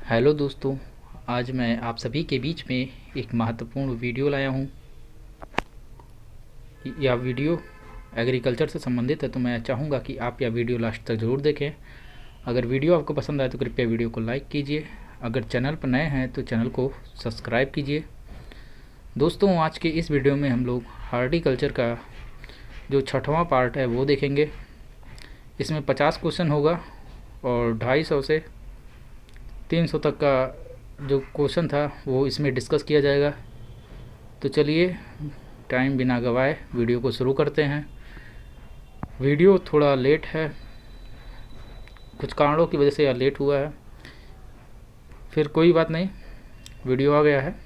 Hello दोस्तों। आज मैं आप सभी के बीच में एक महत्वपूर्ण वीडियो लाया हूँ। यह वीडियो एग्रीकल्चर से संबंधित है, तो मैं चाहूँगा कि आप यह वीडियो लास्ट तक ज़रूर देखें। अगर वीडियो आपको पसंद आए तो कृपया वीडियो को लाइक कीजिए। अगर चैनल पर नए हैं तो चैनल को सब्सक्राइब कीजिए। दोस्तों, आज के इस वीडियो में हम लोग हार्टिकल्चर का जो छठवां पार्ट है वो देखेंगे। इसमें 50 क्वेश्चन होगा और 250 से 300 तक का जो क्वेश्चन था वो इसमें डिस्कस किया जाएगा। तो चलिए टाइम बिना गवाए वीडियो को शुरू करते हैं। वीडियो थोड़ा लेट है, कुछ कारणों की वजह से यह लेट हुआ है, फिर कोई बात नहीं, वीडियो आ गया है।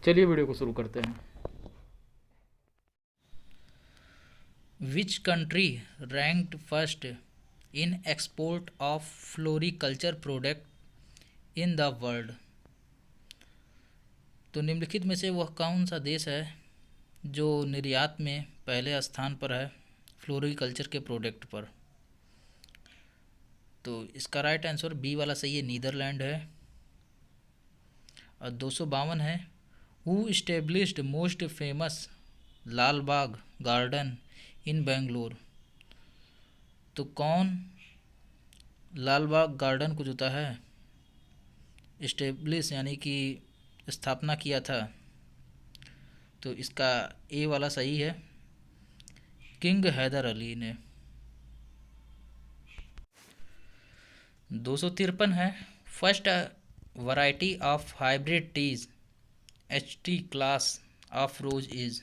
चलिए वीडियो को शुरू करते हैं। Which country ranked first in export of floriculture product in the world? तो निम्नलिखित में से वह कौन सा देश है जो निर्यात में पहले स्थान पर है फ्लोरिकल्चर के प्रोडक्ट पर? तो इसका राइट आंसर बी वाला सही है, नीदरलैंड है। और 252 है, who established most famous Lal Bagh garden इन बेंगलोर? तो कौन लाल बाग गार्डन को जोता है इस्टेब्लिश यानी कि स्थापना किया था? तो इसका ए वाला सही है, किंग हैदर अली ने। 253 है, first variety of hybrid teas H T class of rose is?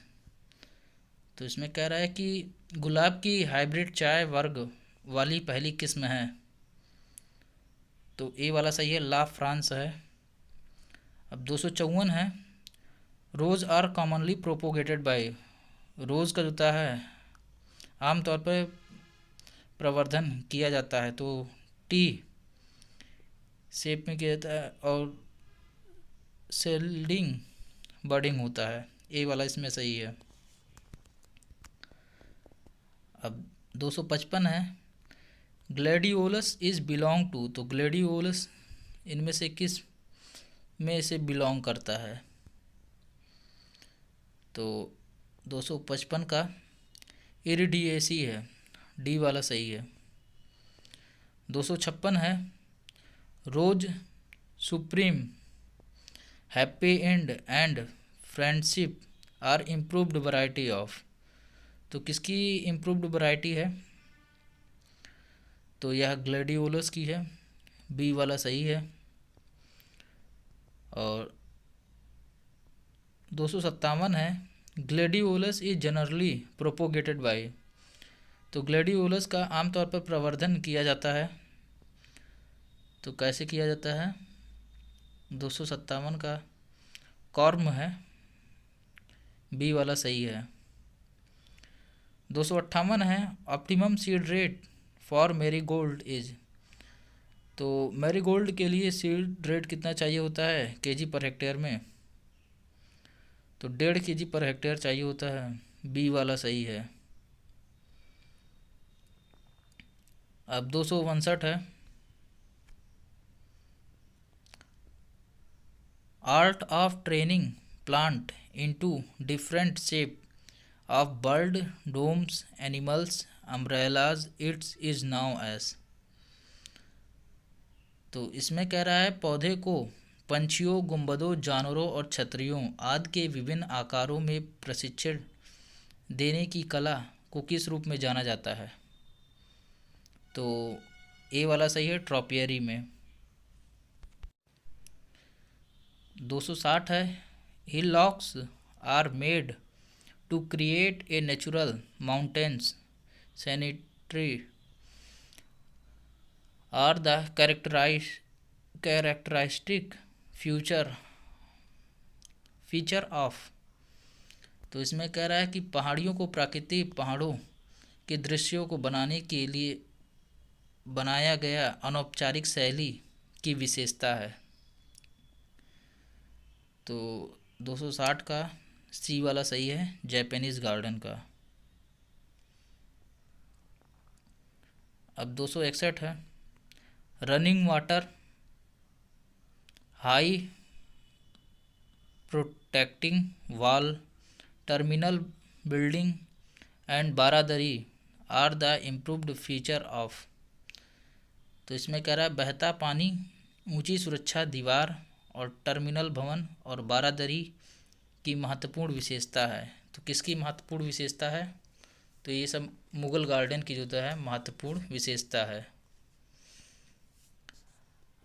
तो इसमें कह रहा है कि गुलाब की हाइब्रिड चाय वर्ग वाली पहली किस्म है। तो ए वाला सही है, ला फ्रांस है। अब 254 है, रोज़ आर कॉमनली प्रोपोगेटेड बाय? रोज़ का जोता है आमतौर पर प्रवर्धन किया जाता है, तो टी शेप में किया जाता है और सेल्डिंग बर्डिंग होता है। ए वाला इसमें सही है। अब 255 है, ग्लैडियोलस इज बिलोंग टू? तो ग्लैडियोलस इनमें से किस में से बिलोंग करता है? तो 255 का इरिडिएसी है, डी वाला सही है। 256 है, rose supreme happy and friendship are improved variety of? तो किसकी इम्प्रूव्ड वैरायटी है? तो यह ग्लैडियोलस की है, बी वाला सही है। और 257 है, gladiolus is generally propagated bye? तो ग्लैडियोलस का आमतौर पर प्रवर्धन किया जाता है, तो कैसे किया जाता है? 257 का कॉर्म है, बी वाला सही है। 258 है, optimum seed rate for marigold is? तो मैरीगोल्ड के लिए सीड रेट कितना चाहिए होता है केजी पर हेक्टेयर में? तो 1.5 kg पर हेक्टेयर चाहिए होता है, बी वाला सही है। अब 259 है, art of training plant into different shape of bird domes animals umbrellas it's is now as? तो इसमें कह रहा है पौधे को पंछियों, गुंबदों, जानवरों और छतरियों आदि के विभिन्न आकारों में प्रशिक्षण देने की कला को किस रूप में जाना जाता है? तो ए वाला सही है, ट्रॉपियरी में। 260 है, hillocks are made to create a natural mountains scenery are the characteristic feature of? तो इसमें कह रहा है कि पहाड़ियों को प्राकृतिक पहाड़ों के दृश्यों को बनाने के लिए बनाया गया अनौपचारिक शैली की विशेषता है। तो 260 का सी वाला सही है, जापानीज गार्डन का। अब 261 है, running water high protecting wall, terminal building and baradari are the improved feature of. तो इसमें कह रहा है बहता पानी, ऊंची सुरक्षा दीवार और टर्मिनल भवन और बारादरी की महत्वपूर्ण विशेषता है। तो किसकी महत्वपूर्ण विशेषता है? तो ये सब मुगल गार्डन की जो है महत्वपूर्ण विशेषता है।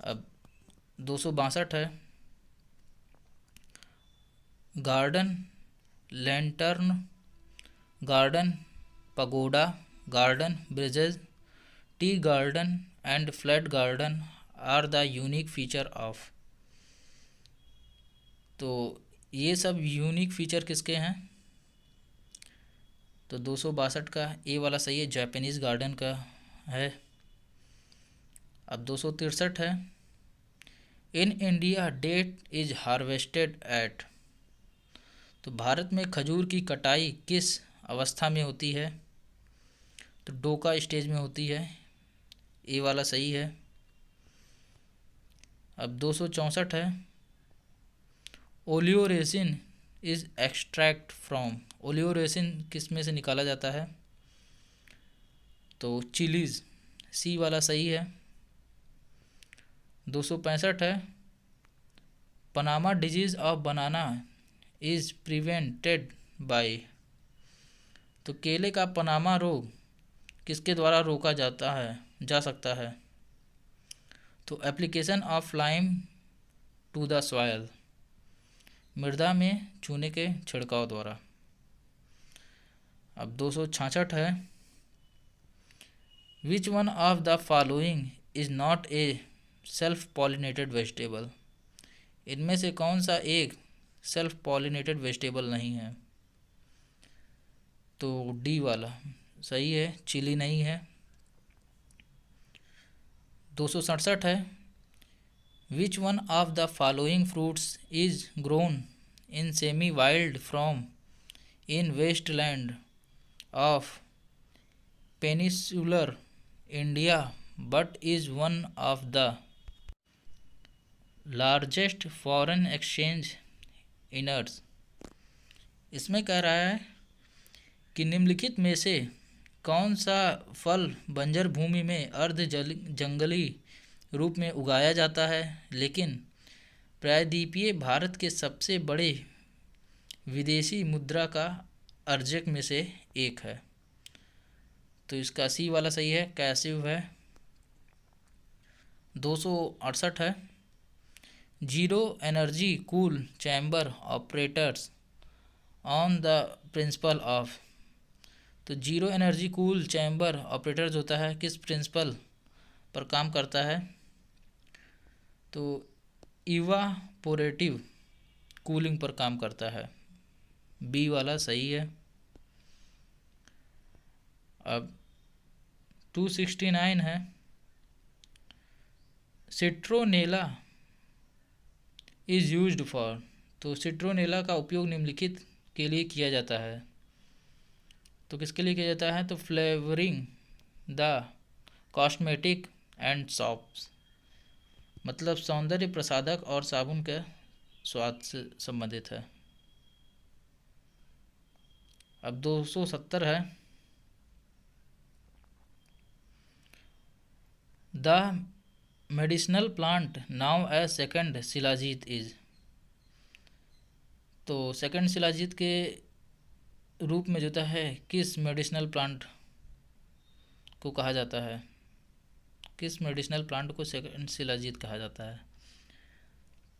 अब 262 है, garden lantern, garden pagoda, garden bridges, tea garden and flat garden are the unique feature of. तो ये सब यूनिक फीचर किसके हैं? तो 262 का ए वाला सही है, जापानीज़ गार्डन का है। अब 263 है, in India date is harvested at. तो भारत में खजूर की कटाई किस अवस्था में होती है? तो डोका स्टेज में होती है, ए वाला सही है। अब 264 है, oleoresin is extract from. Oleoresin किस में से निकाला जाता है? तो चिलीज, सी वाला सही है। 265 है, Panama disease of banana is prevented by. तो केले का पनामा रोग किसके द्वारा रोका जा सकता है? तो application of lime to the soil, मृदा में चूने के छिड़काव द्वारा। अब 266 है, which one of the following is not a self pollinated vegetable. इनमें से कौन सा एक सेल्फ पॉलिनेटेड वेजिटेबल नहीं है? तो डी वाला सही है, चिली नहीं है। 267 है, which one of the following fruits is grown in semi wild from in wasteland of peninsular India but is one of the largest foreign exchange earners. इसमें कह रहा है कि निम्नलिखित में से कौन सा फल बंजर भूमि में अर्ध जंगली रूप में उगाया जाता है लेकिन प्रायद्वीपीय भारत के सबसे बड़े विदेशी मुद्रा का अर्जक में से एक है? तो इसका सी वाला सही है, कैसिव है। 268 है, zero energy cool chamber operators on the principle of. तो zero energy cool chamber operators होता है किस प्रिंसिपल पर काम करता है? तो इवापोरेटिव कूलिंग पर काम करता है, बी वाला सही है। अब 269 है, सिट्रोनेला इज़ यूज्ड फॉर। तो सिट्रोनेला का उपयोग निम्नलिखित के लिए किया जाता है। तो किसके लिए किया जाता है? तो flavouring the cosmetic and shops, मतलब सौंदर्य प्रसाधक और साबुन के स्वाद से संबंधित है। अब 270 है, the medicinal plant now as second shilajit is. तो सेकंड शिलाजीत के रूप में जो है किस मेडिसिनल प्लांट को कहा जाता है? किस मेडिसिनल प्लांट को सेकंड शिलाजीत कहा जाता है?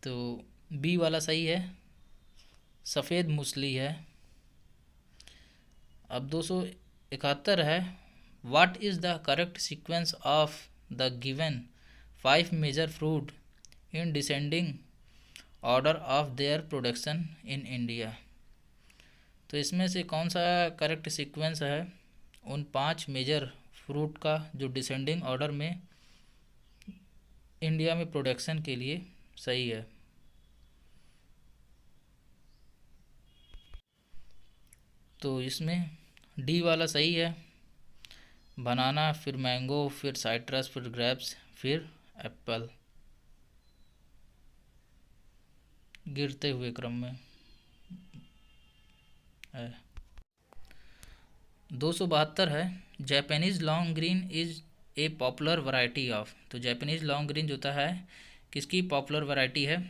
तो बी वाला सही है, सफ़ेद मूसली है। अब 271 है, what is the correct sequence of the given 5 major fruit in descending order of their production in India. तो इसमें से कौन सा करेक्ट सीक्वेंस है उन 5 मेजर फ्रूट का जो डिसेंडिंग ऑर्डर में इंडिया में प्रोडक्शन के लिए सही है? तो इसमें डी वाला सही है, बनाना, फिर मैंगो, फिर साइट्रस, फिर ग्रेप्स, फिर एप्पल। गिरते हुए क्रम में है। 272 है, Japanese long green is a popular variety of. तो जापानीज़ लॉन्ग ग्रीन जो होता है किसकी पॉपुलर वैरायटी है?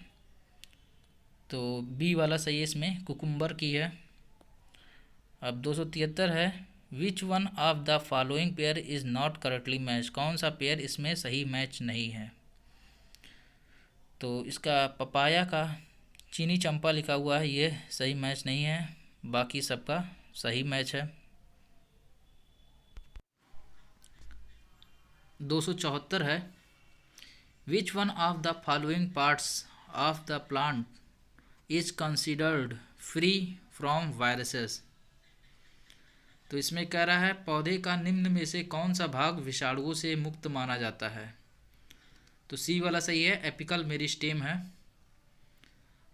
तो बी वाला सही है, इसमें कुकुम्बर की है। अब 273 है, which one of the following pair is not correctly match. कौन सा पेयर इसमें सही मैच नहीं है? तो इसका पपाया का चीनी चंपा लिखा हुआ है, ये सही मैच नहीं है, बाकी सबका सही मैच है। 274 है, which one of the following parts of the plant is considered free from viruses. तो इसमें कह रहा है पौधे का निम्न में से कौन सा भाग विषाणुओं से मुक्त माना जाता है? तो सी वाला सही है, एपिकल मेरिस्टेम है।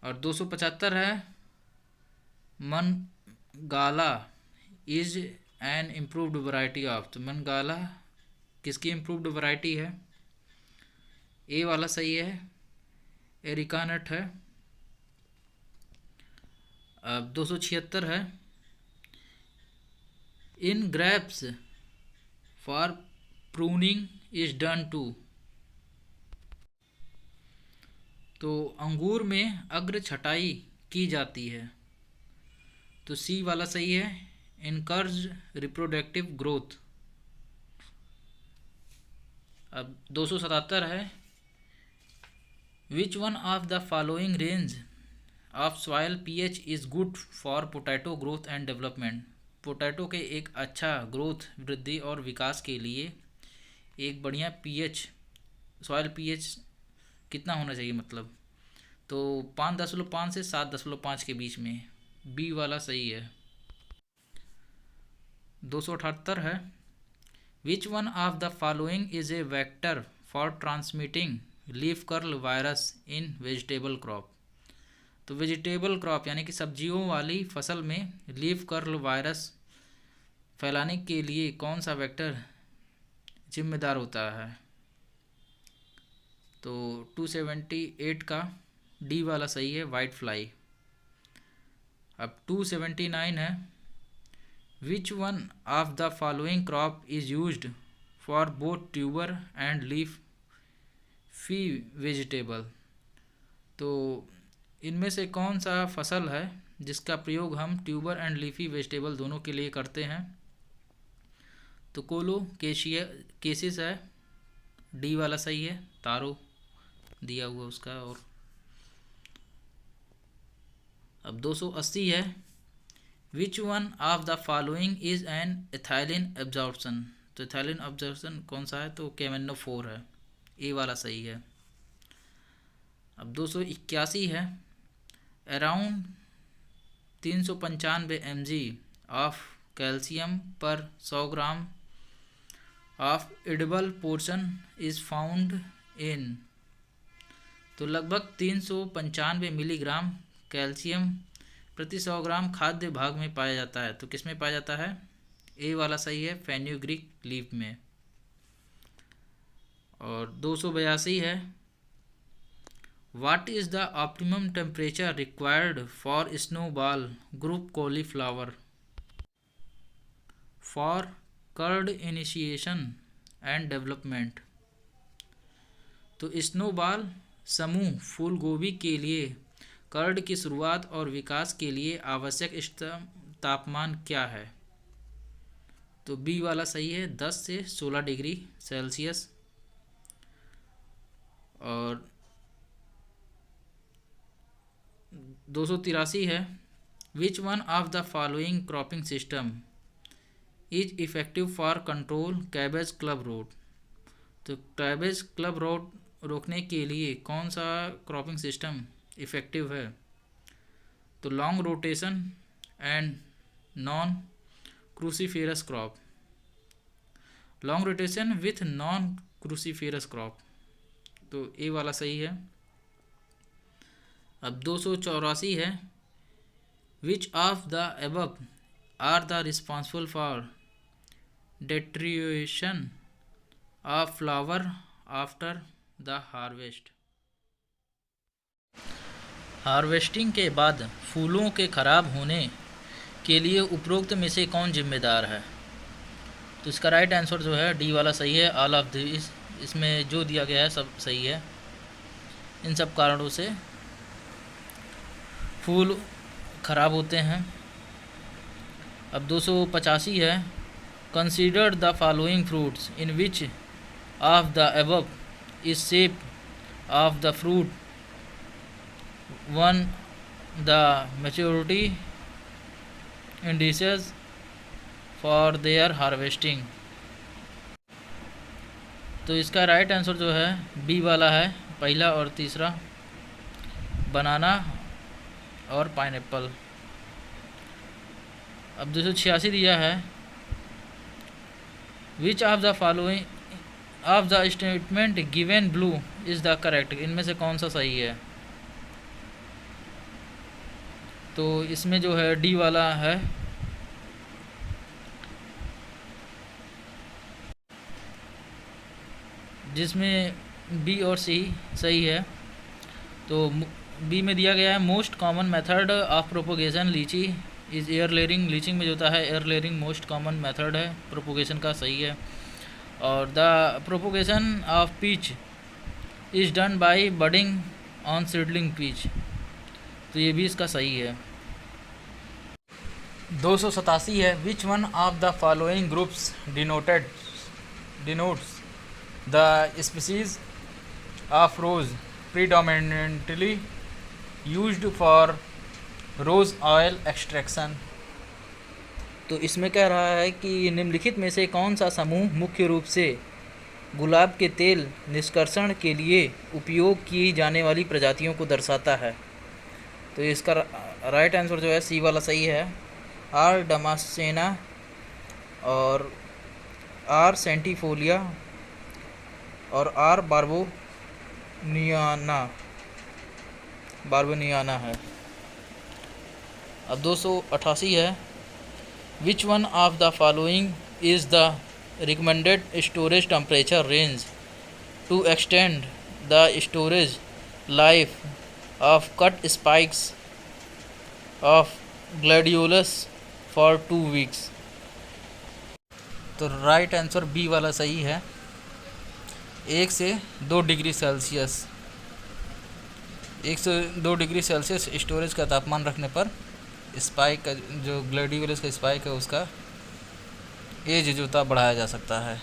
और 275 है, Mangala is an improved variety of. तो मनगाला किसकी इम्प्रूव्ड वैरायटी है? ए वाला सही है, एरिका नट है। अब 276 है, in grapes for pruning is done two. तो अंगूर में अग्र छटाई की जाती है। तो सी वाला सही है, इनकर्ज रिप्रोडक्टिव ग्रोथ। अब 277 है, which one of the following range of soil pH is good for potato growth and development. Potato के एक अच्छा ग्रोथ, वृद्धि और विकास के लिए एक बढ़िया पीएच, सॉइल पीएच कितना होना चाहिए मतलब? तो 5.5 से 7.5 के बीच में, बी वाला सही है। 278 है, which one of the following is a vector for transmitting leaf curl virus in vegetable crop. तो वेजिटेबल क्रॉप यानी कि सब्जियों वाली फसल में लीफ कर्ल वायरस फैलाने के लिए कौन सा वेक्टर जिम्मेदार होता है? तो 278 का डी वाला सही है, वाइट फ्लाई। अब 279 है, which one of the following crop is used for both tuber and leaf fee vegetable. तो इनमें से कौन सा फसल है जिसका प्रयोग हम ट्यूबर एंड लीफी वेजिटेबल दोनों के लिए करते हैं? तो कोलो केसिस है, डी वाला सही है, तारो दिया हुआ उसका। और अब 280 है, which one of the following is an ethylene absorption. तो एथाइलिन एब्जॉर्प्शन कौन सा है? तो केमेनो4 है, ए वाला सही है। अब 281 है, अराउंड 395 mg ऑफ कैल्शियम पर 100 gram of edible portion is found in. तो लगभग 395 मिलीग्राम कैल्शियम प्रति 100 ग्राम खाद्य भाग में पाया जाता है। तो किस में पाया जाता है? ए वाला सही है, फेन्यूग्रीक लीफ में। और 282 है, what is the optimum temperature required for snowball group cauliflower for curd initiation and development. तो स्नोबॉल समूह फूल गोभी के लिए कर्ड की शुरुआत और विकास के लिए आवश्यक इष्टतम तापमान क्या है? तो बी वाला सही है, 10 से 16 डिग्री सेल्सियस। और 283 है, which one of the following cropping system is effective for control cabbage club rot. तो कैबेज क्लब रोट रोकने के लिए कौन सा क्रॉपिंग सिस्टम इफ़ेक्टिव है? तो long rotation and non cruciferous crop, long rotation with non cruciferous crop. तो A वाला सही है। अब 284 है, which of the above are the responsible for deterioration of flower after the harvest. Harvesting के बाद फूलों के खराब होने के लिए उपरोक्त में से कौन जिम्मेदार है? तो इसका राइट आंसर जो है डी वाला सही है। ऑल ऑफ दिस, इसमें जो दिया गया है सब सही है। इन सब कारणों से फूल खराब होते हैं। अब 285 है, consider the following fruits in which of the above is shape of the fruit one the maturity indices for their harvesting. तो इसका राइट आंसर जो है बी वाला है, पहला और तीसरा, बनाना और पाइनएप्पल। अब 286 दिया है, which of the following of the statement given blue is the correct. इनमें से कौन सा सही है? तो इसमें जो है डी वाला है। जिसमें बी और सी सही है। तो बी में दिया गया है, most common method of propagation litchi is air layering. लीचिंग में जो होता है air layering most common method है प्रोपोगेशन का, सही है। और the propagation of peach is done by budding on seedling peach. तो ये भी इसका सही है। 287 है, which one of the following groups denotes the species of rose predominantly used for rose oil extraction. तो इसमें कह रहा है कि निम्नलिखित में से कौन सा समूह मुख्य रूप से गुलाब के तेल निष्कर्षण के लिए उपयोग की जाने वाली प्रजातियों को दर्शाता है? तो इसका राइट आंसर जो है सी वाला सही है, आर डमासेना और आर सेंटिफोलिया और आर बार्बोनियाना है। अब 288 है, which one of the following is the recommended storage temperature range to extend the storage life of cut spikes of gladiolus for 2 weeks. तो राइट आंसर बी वाला सही है, 1 से 2 डिग्री सेल्सियस। 1 से 2 डिग्री सेल्सियस स्टोरेज का तापमान रखने पर स्पाइक का जो ग्लैडियोलस का स्पाइक है उसका एज जो था बढ़ाया जा सकता है,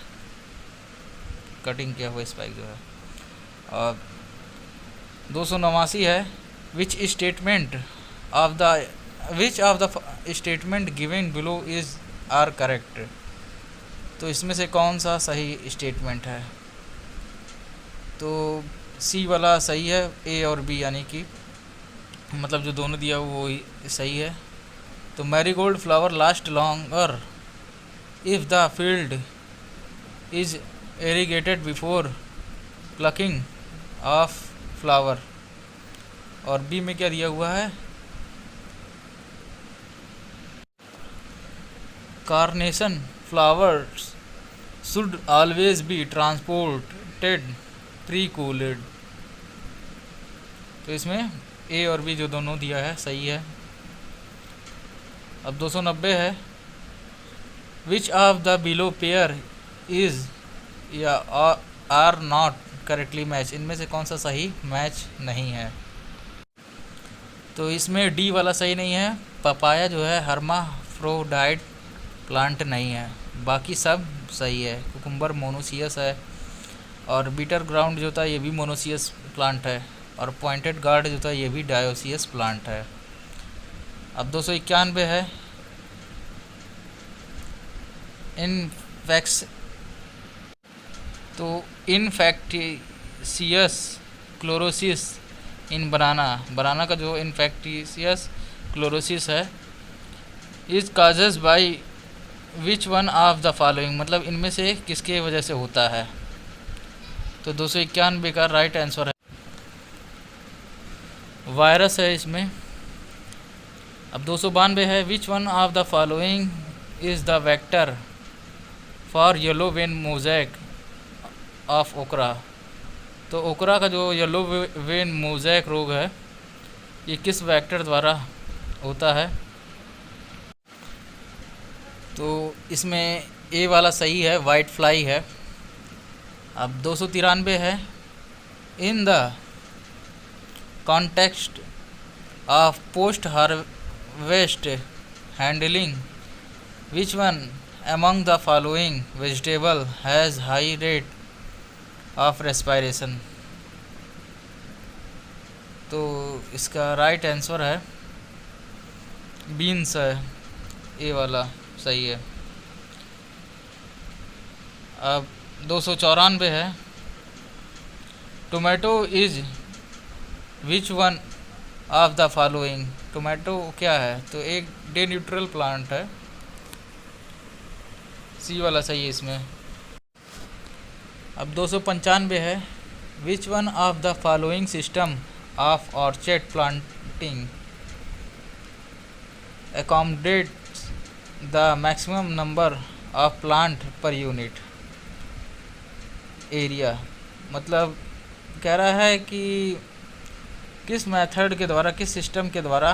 कटिंग किया हुआ स्पाइक जो है। और 289 है, which of the statement given below is are correct. तो इसमें से कौन सा सही स्टेटमेंट है? तो सी वाला सही है, ए और बी यानी कि मतलब जो दोनों दिया वो सही है। तो marigold flower last longer if the field is irrigated before plucking of flower. और बी में क्या दिया हुआ है, carnation flowers should always be transported pre cooled. तो इसमें ए और बी जो दोनों दिया है सही है। अब 290 है, which of the below pair is या आर नॉट करेक्टली मैच। इनमें से कौन सा सही मैच नहीं है? तो इसमें डी वाला सही नहीं है, पपाया जो है हर्माफ्रोडाइट प्लांट नहीं है, बाकी सब सही है। कुकुम्बर मोनोसियस है और बीटर ग्राउंड जो था ये भी मोनोसियस प्लांट है और पॉइंटेड गार्ड जो था ये भी डायोसियस प्लांट है। अब 291 है, इनफेक्टिशियस क्लोरोसिस इन बनाना का जो इनफेक्टिशियस क्लोरोसिस है is causes by which one of the following. मतलब इनमें से किसके वजह से होता है? तो 291 का राइट आंसर है वायरस है इसमें। अब 292 है, which one of the following is the vector for yellow vein mosaic of ओकरा। तो ओकरा का जो येलो वेन मोज़ैक रोग है ये किस वेक्टर द्वारा होता है। तो इसमें ए वाला सही है, वाइट फ्लाई है। अब 293 है, in the context of post harvest handling which one among the following vegetable has high rate of respiration। तो इसका राइट आंसर है बीन्स है, ए वाला सही है। अब 294 है, tomato is which one of the following. Tomato क्या है, तो एक डे न्यूट्रल प्लांट है, सी वाला सही है इसमें। अब 295 है, which one of the following system of orchard planting accommodates the maximum number of plant per unit area. मतलब कह रहा है कि किस मेथड के द्वारा, किस सिस्टम के द्वारा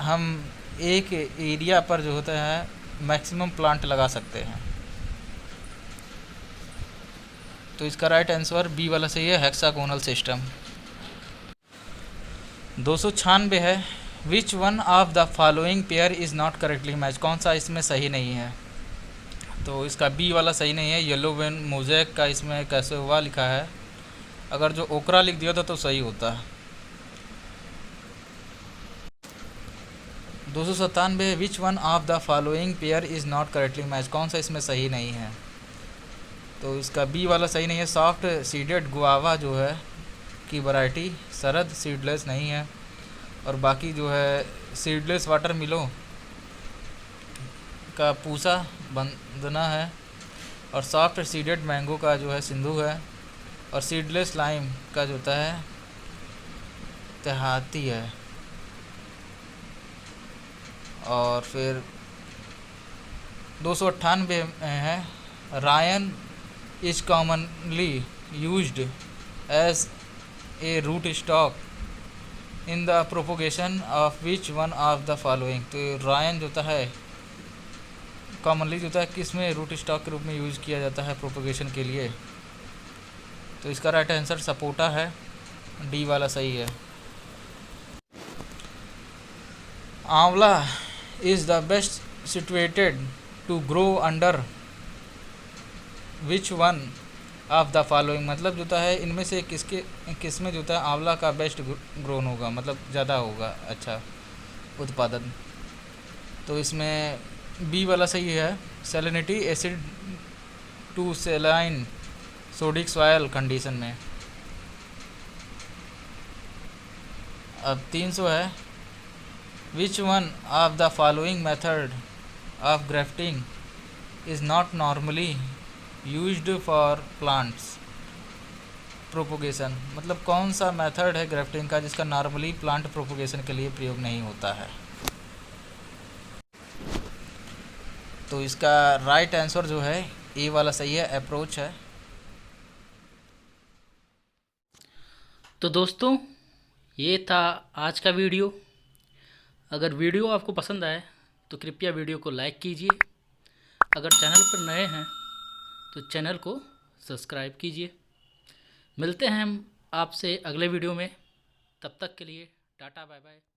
हम एक एरिया पर जो होता है मैक्सिमम प्लांट लगा सकते हैं। तो इसका राइट आंसर बी वाला सही है, हेक्सागोनल सिस्टम। 296 है, which one of the following pair is not correctly match. कौन सा इसमें सही नहीं है, तो इसका बी वाला सही नहीं है। येलो वेन मोज़ेक का इसमें कैसे हुआ लिखा है, अगर जो ओकरा लिख दिया था तो सही होता। 297, विच one of the following pair is not correctly match. कौन सा इसमें सही नहीं है, तो इसका बी वाला सही नहीं है। सॉफ्ट सीडेड गुआवा जो है की वैरायटी शरद सीडलेस नहीं है, और बाकी जो है सीडलेस वाटर मिलो का पूसा बंदना है, और सॉफ्ट सीडेड मैंगो का जो है सिंधु है, और सीडलेस लाइम का जो होता है देहाती है। और फिर 298 है, rayan is commonly used as a root stock in the propagation of which one of the following. तो रायन जो होता है कॉमनली जो होता है किस में रूट स्टॉक के रूप में यूज़ किया जाता है प्रोपोगेशन के लिए। तो इसका राइट आंसर सपोटा है, डी वाला सही है। Amla is the best situated to grow under which one of the following. मतलब जो होता है इनमें से किस में जो होता है आंवला का बेस्ट ग्रोन होगा, मतलब ज़्यादा होगा अच्छा उत्पादन। तो इसमें बी वाला सही है, salinity acid to saline sodic soil condition में। अब 300 है, which one of the following method of grafting is not normally used for plants propagation. मतलब कौन सा मेथड है ग्राफ्टिंग का जिसका नॉर्मली प्लांट प्रोपोगेशन के लिए प्रयोग नहीं होता है। तो इसका राइट आंसर जो है ए वाला सही है, अप्रोच है। तो दोस्तों ये था आज का वीडियो। अगर वीडियो आपको पसंद आए तो कृपया वीडियो को लाइक कीजिए। अगर चैनल पर नए हैं तो चैनल को सब्सक्राइब कीजिए। मिलते हैं हम आपसे अगले वीडियो में, तब तक के लिए टाटा बाय बाय।